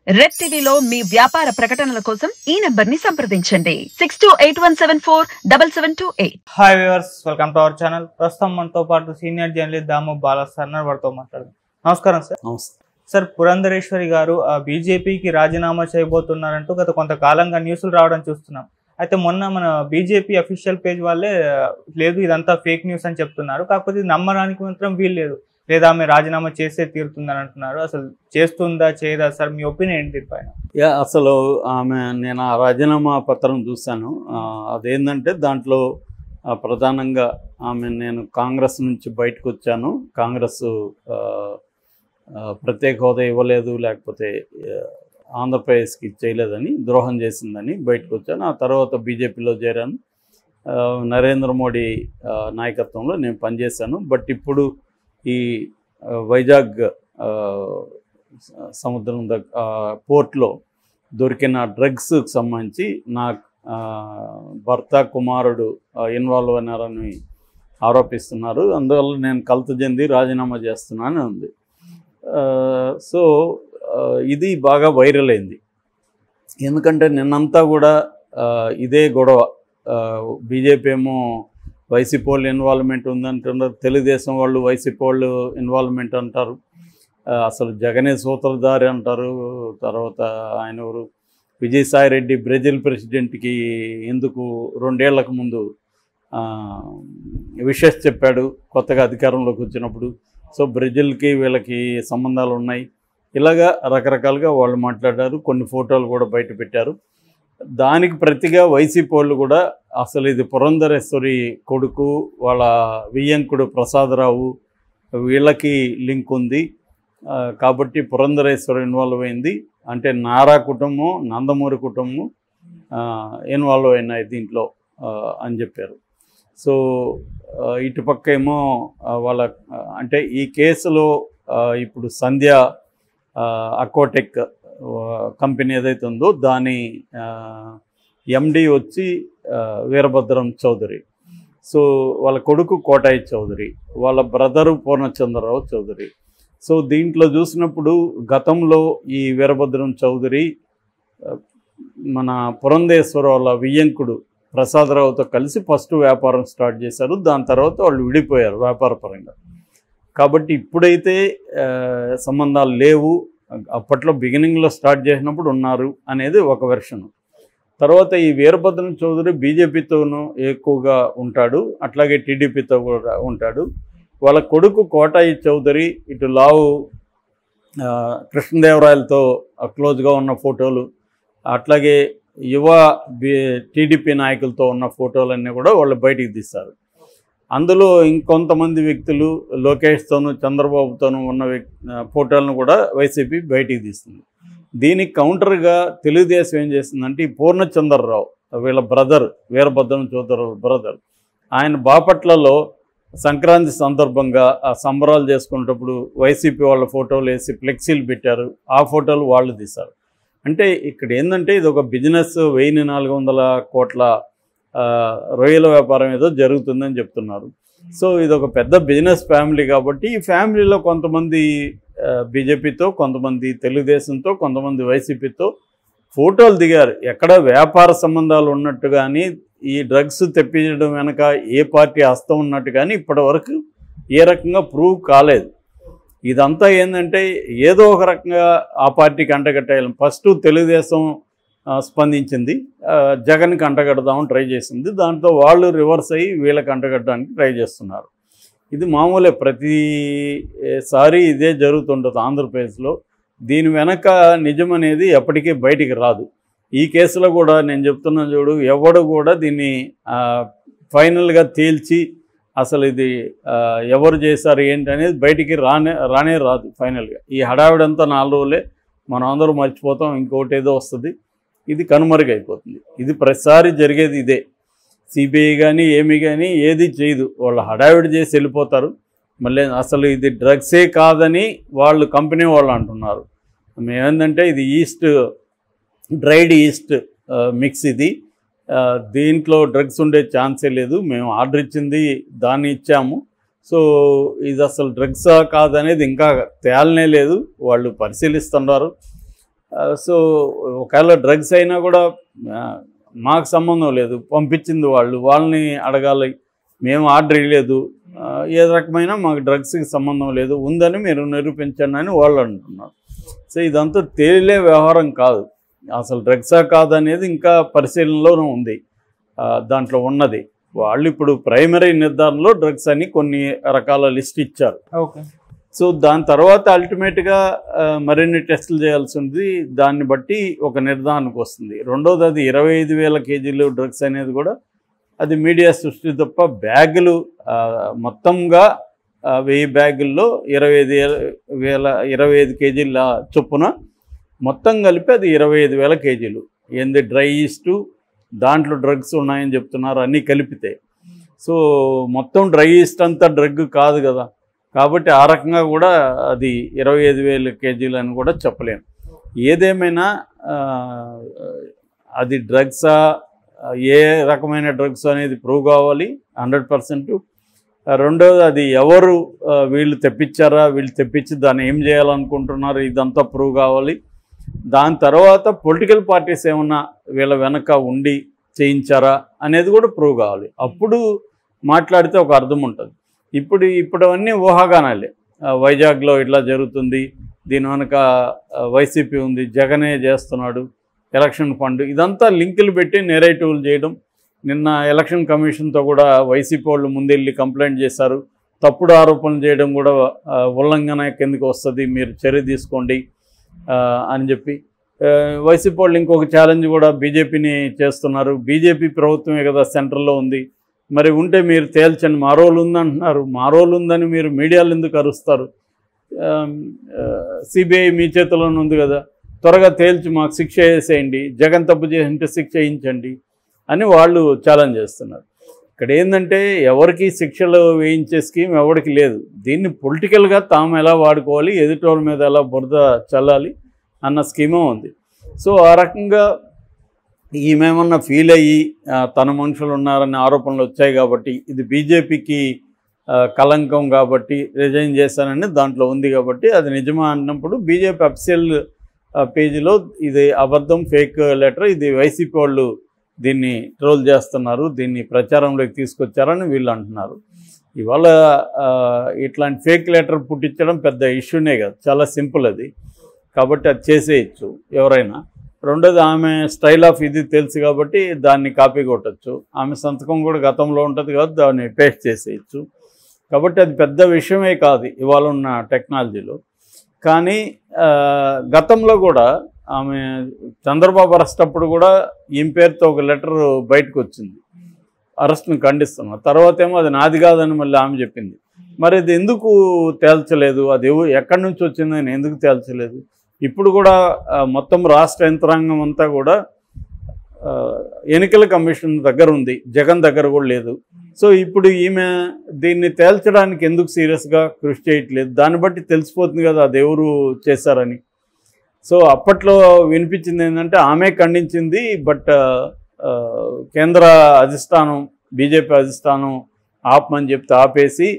Red టీవీలో మీ వ్యాపార ప్రకటనల కోసం ఈ నంబర్ ని సంప్రదించండి 6281747728. Hi viewers, welcome to our channel. ప్రస్తుతం మనతో పాటు సీనియర్ జర్నలిస్ట్ దాము బాలా సార్ వారితో మాట్లాడదాం. నమస్కారం సార్. నమస్తే సార్, పురంధరేశ్వరి గారు బీజేపీకి రాజీనామా చేయబోతున్నారంటూ గత కొంతకాలంగా న్యూస్లు రావడం చూస్తున్నాం. అయితే మొన్న మన బీజేపీ అఫీషియల్ పేజ్ వాళ్ళే లేదు, ఇదంతా ఫేక్ న్యూస్ అని చెప్తున్నారు. కాకపోతే ఇది నమ్మడానికి మాత్రం వీల్లేదు, లేదా ఆమె రాజీనామా చేసే తీరుతుందని అంటున్నారు. అసలు చేస్తుందా చేయదా సార్, మీ ఒపీనియన్ ఏంటి పైన? అసలు నేను ఆ రాజీనామా పత్రం చూశాను. అదేంటంటే దాంట్లో ప్రధానంగా నేను కాంగ్రెస్ నుంచి బయటకు వచ్చాను, కాంగ్రెస్ ప్రత్యేక హోదా ఇవ్వలేదు, లేకపోతే ఆంధ్రప్రదేశ్కి చేయలేదని, ద్రోహం చేసిందని బయటకు వచ్చాను. ఆ తర్వాత బీజేపీలో చేరాను. నరేంద్ర మోడీ నాయకత్వంలో నేను పనిచేశాను. బట్ ఇప్పుడు ఈ వైజాగ్ సముద్రం పోర్ట్లో దొరికిన డ్రగ్స్కి సంబంధించి నా భర్త కుమారుడు ఇన్వాల్వ్ అయినారని ఆరోపిస్తున్నారు. అందువల్ల నేను కలత చెంది రాజీనామా చేస్తున్నానని ఉంది. సో ఇది బాగా వైరల్ అయింది. ఎందుకంటే నిన్నంతా కూడా ఇదే గొడవ. బీజేపీ ఏమో వైసీపీ వాళ్ళు ఇన్వాల్వ్మెంట్ ఉందంటున్నారు, తెలుగుదేశం వాళ్ళు వైసీపీ వాళ్ళు ఇన్వాల్వ్మెంట్ అంటారు, అసలు జగనే సూత్రధారి అంటారు. తర్వాత ఆయన ఎవరు, విజయసాయి రెడ్డి బ్రెజిల్ ప్రెసిడెంట్కి ఎందుకు 2 ఏళ్లకు ముందు విషెస్ చెప్పాడు కొత్తగా అధికారంలోకి వచ్చినప్పుడు. సో బ్రెజిల్కి వీళ్ళకి సంబంధాలు ఉన్నాయి. ఇలాగా రకరకాలుగా వాళ్ళు మాట్లాడారు. కొన్ని ఫోటోలు కూడా బయట పెట్టారు. దానికి ప్రతిగా వైసీపీ వాళ్ళు కూడా అసలు ఇది పురంధరేశ్వరి కొడుకు, వాళ్ళ వియ్యంకుడు ప్రసాదరావు, వీళ్ళకి లింక్ ఉంది కాబట్టి పురంధరేశ్వరి ఇన్వాల్వ్ అయింది అంటే నారా కుటుంబం, నందమూరి కుటుంబం ఇన్వాల్వ్ అయినాయి దీంట్లో అని చెప్పారు. సో ఇటుపక్క ఏమో వాళ్ళ అంటే ఈ కేసులో ఇప్పుడు సంధ్య అక్వాటెక్ కంపెనీ ఏదైతే ఉందో దాని ఎండి వచ్చి వీరభద్రం చౌదరి, సో వాళ్ళ కొడుకు కోటాయి చౌదరి, వాళ్ళ బ్రదరు పూర్ణచంద్రరావు చౌదరి. సో దీంట్లో చూసినప్పుడు గతంలో ఈ వీరభద్రం చౌదరి మన పురంధేశ్వర వాళ్ళ వియ్యంకుడు ప్రసాదరావుతో కలిసి ఫస్ట్ వ్యాపారం స్టార్ట్ చేశారు. దాని తర్వాత వాళ్ళు విడిపోయారు వ్యాపార పరంగా. కాబట్టి ఇప్పుడైతే సంబంధాలు లేవు, అప్పట్లో బిగినింగ్లో స్టార్ట్ చేసినప్పుడు ఉన్నారు అనేది ఒక వెర్షన్. తర్వాత ఈ వీరభద్రం చౌదరి బీజేపీతోనూ ఎక్కువగా ఉంటాడు, అట్లాగే టీడీపీతో కూడా ఉంటాడు. వాళ్ళ కొడుకు కోటాయి చౌదరి ఇటు లావు కృష్ణదేవరాయలతో క్లోజ్గా ఉన్న ఫోటోలు, అట్లాగే యువ టీడీపీ నాయకులతో ఉన్న ఫోటోలన్నీ కూడా వాళ్ళు బయటికి తీస్తారు. అందులో ఇంకొంతమంది వ్యక్తులు లోకేష్తోనూ చంద్రబాబుతోనూ ఉన్న ఫోటోలను కూడా వైసీపీ బయటికి తీస్తుంది. దీనికి కౌంటర్గా తెలుగుదేశం ఏం చేస్తుందంటే ఈ పూర్ణచంద్రరావు వీళ్ళ బ్రదర్, వీరభద్రం చౌదరి బ్రదర్, ఆయన బాపట్లలో సంక్రాంతి సందర్భంగా ఆ సంబరాలు చేసుకునేటప్పుడు వైసీపీ వాళ్ళ ఫోటోలు వేసి ఫ్లెక్సీలు పెట్టారు. ఆ ఫోటోలు వాళ్ళు తీశారు. అంటే ఇక్కడ ఏంటంటే ఇది ఒక బిజినెస్, 1400 కోట్ల రొయ్యల వ్యాపారం ఏదో జరుగుతుందని చెప్తున్నారు. సో ఇది ఒక పెద్ద బిజినెస్ ఫ్యామిలీ కాబట్టి ఈ ఫ్యామిలీలో కొంతమంది బీజేపీతో, కొంతమంది తెలుగుదేశంతో, కొంతమంది వైసీపీతో ఫోటోలు దిగారు. ఎక్కడ వ్యాపార సంబంధాలు ఉన్నట్టు కానీ, ఈ డ్రగ్స్ తెప్పించడం వెనక ఏ పార్టీ హస్తం ఉన్నట్టు కానీ ఇప్పటి వరకు ఏ రకంగా ప్రూవ్ కాలేదు. ఇదంతా ఏంటంటే ఏదో ఒక రకంగా ఆ పార్టీకి అంటగట్టేయాలి. ఫస్ట్ తెలుగుదేశం స్పందించింది, జగన్కి అంటగడదామని ట్రై చేసింది. దాంతో వాళ్ళు రివర్స్ అయ్యి వీళ్ళకి అంటగట్టడానికి ట్రై చేస్తున్నారు. ఇది మామూలే, ప్రతిసారి ఇదే జరుగుతుంటుంది ఆంధ్రప్రదేశ్లో. దీని వెనక నిజం అనేది ఎప్పటికీ బయటికి రాదు. ఈ కేసులో కూడా నేను చెప్తున్నాను చూడు, ఎవడు కూడా దీన్ని ఫైనల్గా తేల్చి అసలు ఇది ఎవరు చేశారు ఏంటి అనేది బయటికి రానే రాదు ఫైనల్గా. ఈ హడావిడంతా 4 రోజులే, మనం అందరూ మర్చిపోతాం, ఇంకోటి ఏదో వస్తుంది, ఇది కనుమరుగైపోతుంది. ఇది ప్రతిసారి జరిగేది ఇదే. సిబిఐ కానీ ఏమి కానీ ఏది చేయదు, వాళ్ళు హడావిడి చేసి వెళ్ళిపోతారు. మళ్ళీ అసలు ఇది డ్రగ్సే కాదని వాళ్ళు కంపెనీ వాళ్ళు అంటున్నారు. మేమేంటంటే ఇది డ్రైడ్ ఈస్ట్ మిక్స్, ఇది దీంట్లో డ్రగ్స్ ఉండే ఛాన్సే లేదు, మేము ఆర్డర్ ఇచ్చింది దాన్ని ఇచ్చాము. సో ఇది అసలు డ్రగ్సా కాదనేది ఇంకా తేలనే లేదు, వాళ్ళు పరిశీలిస్తున్నారు. సో ఒకవేళ డ్రగ్స్ అయినా కూడా మాకు సంబంధం లేదు, పంపించింది వాళ్ళని అడగాలి, మేము ఆర్డర్ ఇవ్వలేదు, ఏ రకమైన మాకు డ్రగ్స్కి సంబంధం లేదు, ఉందని మీరు నిరూపించండి అని వాళ్ళు అంటున్నారు. సో ఇదంతా తేలిలే వ్యవహారం కాదు, అసలు డ్రగ్సా కాదనేది ఇంకా పరిశీలనలోనే ఉంది. దాంట్లో ఉన్నది వాళ్ళు ఇప్పుడు ప్రైమరీ నిర్ధారణలో డ్రగ్స్ అని కొన్ని రకాల లిస్ట్ ఇచ్చారు. ఓకే. సో దాని తర్వాత అల్టిమేట్గా మరిన్ని టెస్టులు చేయాల్సి ఉంది, దాన్ని బట్టి ఒక నిర్ధారణకు వస్తుంది. రెండోది అది 25,000 కేజీలు డ్రగ్స్ అనేది కూడా అది మీడియా సృష్టి తప్ప, బ్యాగులు మొత్తంగా 1000 బ్యాగుల్లో 25 కేజీల చొప్పున మొత్తం కలిపి అది 25,000 కేజీలు. ఏంది డ్రై ఈస్టు దాంట్లో డ్రగ్స్ ఉన్నాయని చెప్తున్నారు అన్నీ కలిపితే. సో మొత్తం డ్రై ఈస్ట్ అంతా డ్రగ్ కాదు కదా, కాబట్టి ఆ రకంగా కూడా అది 25,000 కేజీలు అని కూడా చెప్పలేము. ఏదేమైనా అది డ్రగ్సా, ఏ రకమైన డ్రగ్స్ అనేది ప్రూవ్ కావాలి 100%. రెండోది అది ఎవరు వీళ్ళు తెప్పించారా, వీళ్ళు తెప్పించి దాన్ని ఏం చేయాలనుకుంటున్నారు, ఇదంతా ప్రూవ్ కావాలి. దాని తర్వాత పొలిటికల్ పార్టీస్ ఏమన్నా వీళ్ళ వెనక ఉండి చేయించారా అనేది కూడా ప్రూవ్ కావాలి. అప్పుడు మాట్లాడితే ఒక అర్థం ఉంటుంది. ఇప్పుడు అన్నీ ఊహాగానాలే. వైజాగ్లో ఇట్లా జరుగుతుంది, దీని వెనక వైసీపీ ఉంది, జగనే చేస్తున్నాడు, ఎలక్షన్ ఫండ్, ఇదంతా లింకులు పెట్టి నెరేటివ్లు చేయడం. నిన్న ఎలక్షన్ కమిషన్తో కూడా వైసీపీ వాళ్ళు ముందెళ్ళి కంప్లైంట్ చేశారు, తప్పుడు ఆరోపణలు చేయడం కూడా ఉల్లంఘన కిందకి వస్తుంది, మీరు చర్య తీసుకోండి అని చెప్పి. వైసీపీ వాళ్ళు ఇంకొక ఛాలెంజ్ కూడా బీజేపీని చేస్తున్నారు. బీజేపీ ప్రభుత్వమే కదా సెంట్రల్లో ఉంది, మరి ఉంటే మీరు తేల్చండి, మా రోల్ ఉందంటున్నారు. మా రోల్ ఉందని మీరు మీడియాలో ఎందుకు అరుస్తారు? సిబిఐ మీ చేతిలోనే ఉంది కదా, త్వరగా తేల్చి మాకు శిక్ష వేసేయండి, జగన్ తప్పు చేసింటే శిక్ష వేయించండి అని వాళ్ళు ఛాలెంజ్ చేస్తున్నారు. ఇక్కడ ఏంటంటే ఎవరికి శిక్షలు వేయించే స్కీమ్ ఎవరికి లేదు. దీన్ని పొలిటికల్గా తాము ఎలా వాడుకోవాలి, ఎదుటోళ్ళ మీద ఎలా బురద చల్లాలి అన్న స్కీమే ఉంది. సో ఆ రకంగా ఈమెమన్నా ఫీల్ అయ్యి తన మనుషులు ఉన్నారనే ఆరోపణలు వచ్చాయి కాబట్టి, ఇది బీజేపీకి కలంకం కాబట్టి రిజైన్ చేశానని దాంట్లో ఉంది కాబట్టి అది నిజమా అన్నప్పుడు బీజేపీ అఫీషియల్ పేజీలో ఇది అబద్ధం, ఫేక్ లెటర్, ఇది వైసీపీ వాళ్ళు దీన్ని ట్రోల్ చేస్తున్నారు, దీన్ని ప్రచారంలోకి తీసుకొచ్చారని వీళ్ళు అంటున్నారు. ఇవాళ ఇట్లాంటి ఫేక్ లెటర్ పుట్టించడం పెద్ద ఇష్యూనే కదా, చాలా సింపుల్ అది. కాబట్టి అది చేసేయచ్చు ఎవరైనా. రెండోది ఆమె స్టైల్ ఆఫ్ ఇది తెలుసు కాబట్టి దాన్ని కాపీ కొట్టచ్చు. ఆమె సంతకం కూడా గతంలో ఉంటుంది కాబట్టి దాన్ని పేస్ట్ చేసేయచ్చు. కాబట్టి అది పెద్ద విషయమే కాదు ఇవాళ ఉన్న టెక్నాలజీలో. కానీ గతంలో కూడా ఆమె చంద్రబాబు అరెస్ట్ అప్పుడు కూడా ఈమె పేరుతో ఒక లెటర్ బయటకు వచ్చింది, అరెస్ట్ని ఖండిస్తున్నారు. తర్వాత ఏమో అది నాది కాదని మళ్ళీ ఆమె చెప్పింది. మరి అది ఎందుకు తేల్చలేదు, అది ఎక్కడి నుంచి వచ్చిందని ఎందుకు తేల్చలేదు? ఇప్పుడు కూడా మొత్తం రాష్ట్ర యంత్రాంగం అంతా కూడా ఎన్నికల కమిషన్ దగ్గర ఉంది, జగన్ దగ్గర కూడా లేదు. సో ఇప్పుడు ఈమె దీన్ని తేల్చడానికి ఎందుకు సీరియస్గా కృషి చేయట్లేదు? దాన్ని బట్టి తెలిసిపోతుంది కదా అది ఎవరు చేశారని. సో అప్పట్లో వినిపించింది ఏంటంటే ఆమె ఖండించింది, బట్ కేంద్ర అధిష్టానం, బీజేపీ అధిష్టానం ఆపమని చెప్తే ఆపేసి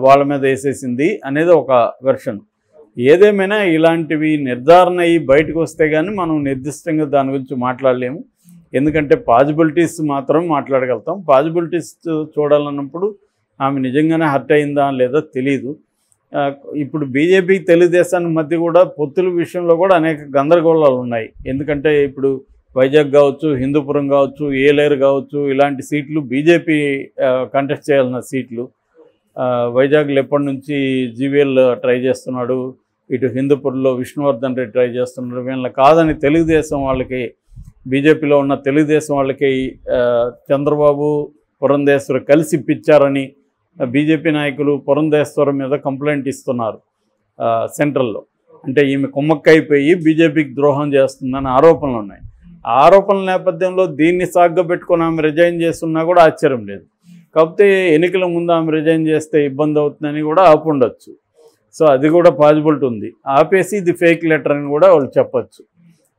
వాళ్ళ మీద వేసేసింది అనేది ఒక వెర్షన్. ఏదేమైనా ఇలాంటివి నిర్ధారణ అయ్యి బయటకు వస్తే కానీ మనం నిర్దిష్టంగా దాని గురించి మాట్లాడలేము. ఎందుకంటే పాజిబిలిటీస్ మాత్రం మాట్లాడగలుగుతాం. పాజిబిలిటీస్ చూడాలన్నప్పుడు ఆమె నిజంగానే హర్ట్ అయిందా లేదా తెలీదు. ఇప్పుడు బీజేపీ తెలుగుదేశానికి మధ్య కూడా పొత్తుల విషయంలో కూడా అనేక గందరగోళాలు ఉన్నాయి. ఎందుకంటే ఇప్పుడు వైజాగ్ కావచ్చు, హిందూపురం కావచ్చు, ఏలేరు కావచ్చు, ఇలాంటి సీట్లు బీజేపీ కంటెస్ట్ చేయాలన్న సీట్లు. వైజాగ్లో ఎప్పటి నుంచి జీవీఎల్ ట్రై చేస్తున్నాడు, ఇటు హిందూపూర్లో విష్ణువర్ధన్ రెడ్డి ట్రై చేస్తున్నాడు. వీళ్ళని కాదని తెలుగుదేశం వాళ్ళకి, బీజేపీలో ఉన్న తెలుగుదేశం వాళ్ళకి చంద్రబాబు, పురంధేశ్వరి కలిసి ఇప్పించారని బీజేపీ నాయకులు పురంధేశ్వరి మీద కంప్లైంట్ ఇస్తున్నారు సెంట్రల్లో. అంటే ఈమె కుమ్మక్కైపోయి బీజేపీకి ద్రోహం చేస్తుందని ఆరోపణలు ఉన్నాయి. ఆ ఆరోపణల నేపథ్యంలో దీన్ని సాగ్గా పెట్టుకుని ఆమె రిజైన్ చేస్తున్నా కూడా ఆశ్చర్యం లేదు. కాకపోతే ఎన్నికల ముందు ఆమె రిజైన్ చేస్తే ఇబ్బంది అవుతుందని కూడా ఆపుండొచ్చు. సో అది కూడా పాజిబిలిటీ ఉంది. ఆపేసి ఇది ఫేక్ లెటర్ అని కూడా వాళ్ళు చెప్పచ్చు.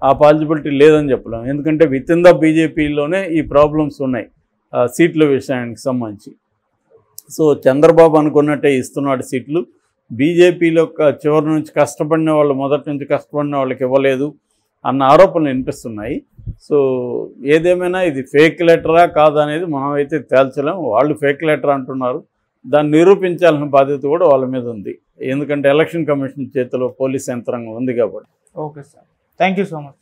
ఆ పాజిబిలిటీ లేదని చెప్పలేం. ఎందుకంటే విత్ ఇన్ ద బీజేపీలోనే ఈ ప్రాబ్లమ్స్ ఉన్నాయి సీట్ల విషయానికి సంబంధించి. సో చంద్రబాబు అనుకున్నట్టే ఇస్తున్నాడు సీట్లు. బీజేపీలో చివరి నుంచి కష్టపడిన వాళ్ళు, మొదటి నుంచి కష్టపడిన వాళ్ళకి ఇవ్వలేదు. అన్న ఆరోపణలు వినిపిస్తున్నాయి. సో ఏదేమైనా ఇది ఫేక్ లెటరా కాదా అనేది మనమైతే తేల్చలేం. వాళ్ళు ఫేక్ లెటర్ అంటున్నారు, దాన్ని నిరూపించాల్సిన బాధ్యత కూడా వాళ్ళ మీద ఉంది. ఎందుకంటే ఎలక్షన్ కమిషన్ చేతిలో పోలీస్ యంత్రాంగం ఉంది కాబట్టి. Okay sir, thank you so much.